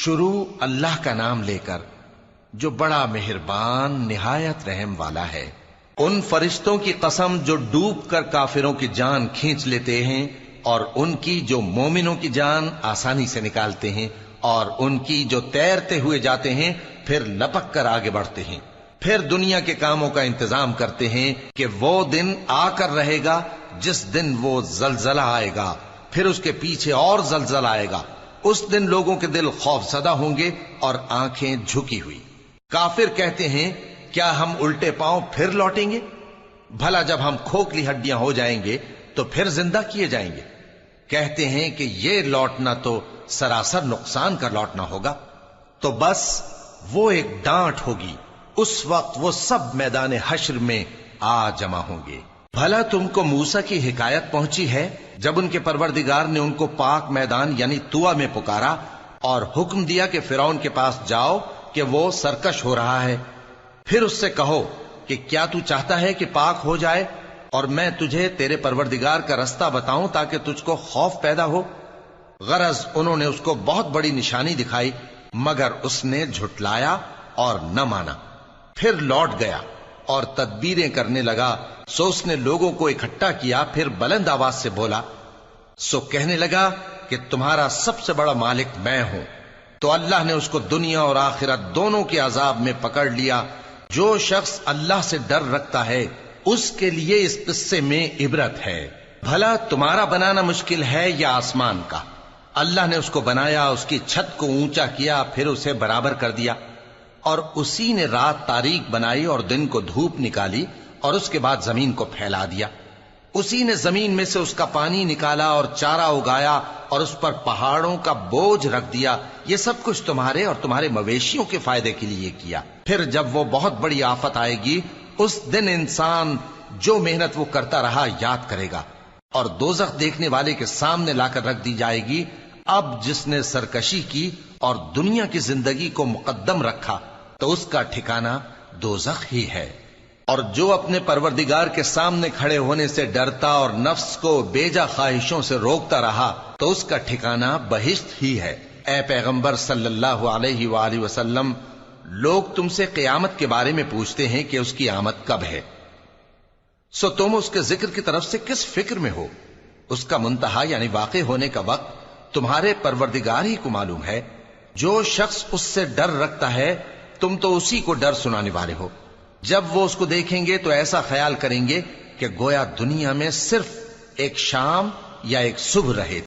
شروع اللہ کا نام لے کر جو بڑا مہربان نہایت رحم والا ہے۔ ان فرشتوں کی قسم جو ڈوب کر کافروں کی جان کھینچ لیتے ہیں، اور ان کی جو مومنوں کی جان آسانی سے نکالتے ہیں، اور ان کی جو تیرتے ہوئے جاتے ہیں پھر لپک کر آگے بڑھتے ہیں، پھر دنیا کے کاموں کا انتظام کرتے ہیں کہ وہ دن آ کر رہے گا جس دن وہ زلزلہ آئے گا، پھر اس کے پیچھے اور زلزلہ آئے گا۔ اس دن لوگوں کے دل خوف زدہ ہوں گے اور آنکھیں جھکی ہوئی۔ کافر کہتے ہیں کیا ہم الٹے پاؤں پھر لوٹیں گے؟ بھلا جب ہم کھوکھلی ہڈیاں ہو جائیں گے تو پھر زندہ کیے جائیں گے؟ کہتے ہیں کہ یہ لوٹنا تو سراسر نقصان کا لوٹنا ہوگا۔ تو بس وہ ایک ڈانٹ ہوگی، اس وقت وہ سب میدان حشر میں آ جمع ہوں گے۔ بھلا تم کو موسیٰ کی حکایت پہنچی ہے جب ان کے پروردگار نے ان کو پاک میدان یعنی طویٰ میں پکارا اور حکم دیا کہ فرعون کے پاس جاؤ کہ وہ سرکش ہو رہا ہے، پھر اس سے کہو کہ کیا تو چاہتا ہے کہ پاک ہو جائے اور میں تجھے تیرے پروردگار کا رستہ بتاؤں تاکہ تجھ کو خوف پیدا ہو؟ غرض انہوں نے اس کو بہت بڑی نشانی دکھائی مگر اس نے جھٹلایا اور نہ مانا، پھر لوٹ گیا اور تدبیریں کرنے لگا۔ سو اس نے لوگوں کو اکٹھا کیا، پھر بلند آواز سے بولا، سو کہنے لگا کہ تمہارا سب سے بڑا مالک میں ہوں۔ تو اللہ نے اس کو دنیا اور آخرت دونوں کے عذاب میں پکڑ لیا۔ جو شخص اللہ سے ڈر رکھتا ہے اس کے لیے اس قصے میں عبرت ہے۔ بھلا تمہارا بنانا مشکل ہے یا آسمان کا؟ اللہ نے اس کو بنایا، اس کی چھت کو اونچا کیا، پھر اسے برابر کر دیا، اور اسی نے رات تاریک بنائی اور دن کو دھوپ نکالی، اور اس کے بعد زمین کو پھیلا دیا۔ اسی نے زمین میں سے اس کا پانی نکالا اور چارہ اگایا اور اس پر پہاڑوں کا بوجھ رکھ دیا۔ یہ سب کچھ تمہارے اور تمہارے مویشیوں کے فائدے کے لیے کیا۔ پھر جب وہ بہت بڑی آفت آئے گی اس دن انسان جو محنت وہ کرتا رہا یاد کرے گا، اور دوزخ دیکھنے والے کے سامنے لا کر رکھ دی جائے گی۔ اب جس نے سرکشی کی اور دنیا کی زندگی کو مقدم رکھا تو اس کا ٹھکانہ دوزخ ہی ہے، اور جو اپنے پروردگار کے سامنے کھڑے ہونے سے ڈرتا اور نفس کو بیجا خواہشوں سے روکتا رہا تو اس کا ٹھکانہ بہشت ہی ہے۔ اے پیغمبر صلی اللہ علیہ وآلہ وسلم، لوگ تم سے قیامت کے بارے میں پوچھتے ہیں کہ اس کی آمد کب ہے، سو تم اس کے ذکر کی طرف سے کس فکر میں ہو؟ اس کا منتہا یعنی واقع ہونے کا وقت تمہارے پروردگار ہی کو معلوم ہے۔ جو شخص اس سے ڈر رکھتا ہے تم تو اسی کو ڈر سنانے والے ہو۔ جب وہ اس کو دیکھیں گے تو ایسا خیال کریں گے کہ گویا دنیا میں صرف ایک شام یا ایک صبح رہے